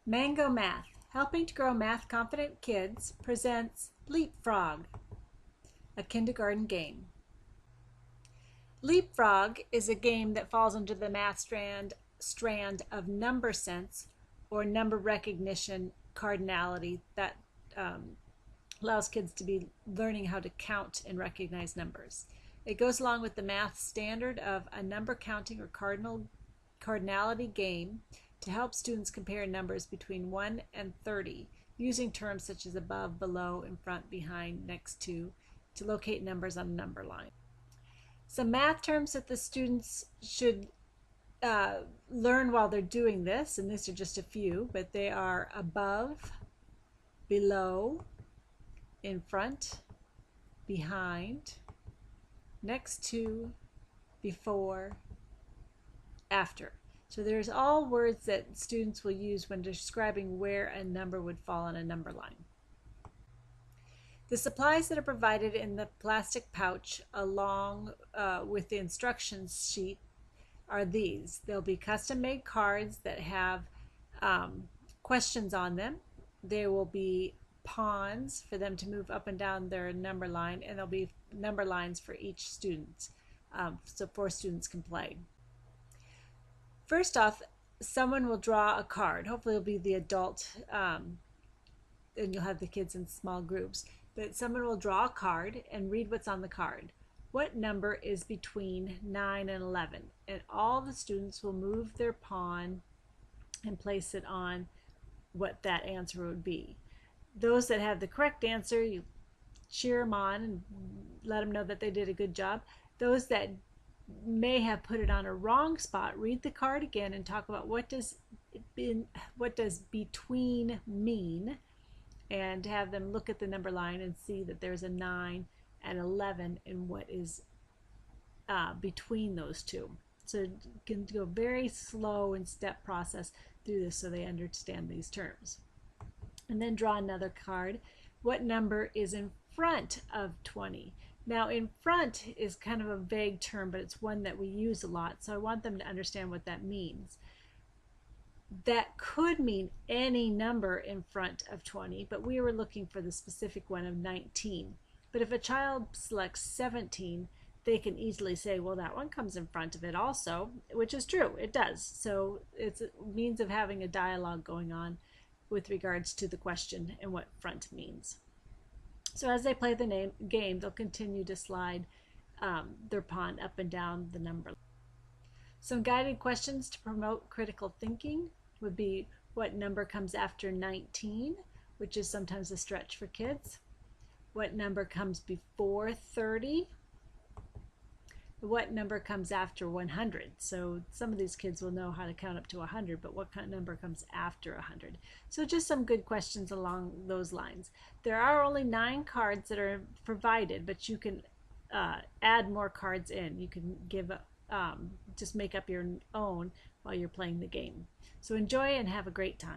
Mango Math, Helping to Grow Math Confident Kids, presents Leapfrog, a kindergarten game. Leapfrog is a game that falls under the math strand of number sense or number recognition cardinality that allows kids to be learning how to count and recognize numbers. It goes along with the math standard of a number counting or cardinality game to help students compare numbers between 1 and 30 using terms such as above, below, in front, behind, next to locate numbers on a number line. Some math terms that the students should learn while they're doing this, and these are just a few, but they are above, below, in front, behind, next to, before, after. So there's all words that students will use when describing where a number would fall on a number line. The supplies that are provided in the plastic pouch along with the instructions sheet are these. There'll be custom-made cards that have questions on them. There will be pawns for them to move up and down their number line, and there'll be number lines for each student, so 4 students can play. First off, someone will draw a card. Hopefully it'll be the adult, and you'll have the kids in small groups. But someone will draw a card and read what's on the card. What number is between 9 and 11? And all the students will move their pawn and place it on what that answer would be. Those that have the correct answer, you cheer them on and let them know that they did a good job. Those that may have put it on a wrong spot, read the card again and talk about what does between mean, and have them look at the number line and see that there's a 9 and 11 and what is between those two. So you can go very slow and step process through this so they understand these terms. And then draw another card. What number is in front of 20? Now, in front is kind of a vague term, but it's one that we use a lot, so I want them to understand what that means. That could mean any number in front of 20, but we were looking for the specific one of 19. But if a child selects 17, they can easily say, well, that one comes in front of it also, which is true, it does. So it's a means of having a dialogue going on with regards to the question and what front means. So as they play the game, they'll continue to slide their pawn up and down the number. Some guided questions to promote critical thinking would be, what number comes after 19, which is sometimes a stretch for kids? What number comes before 30? What number comes after 100? So some of these kids will know how to count up to 100, but what kind of number comes after 100? So just some good questions along those lines. There are only 9 cards that are provided, but you can add more cards in. You can give just make up your own while you're playing the game. So enjoy and have a great time.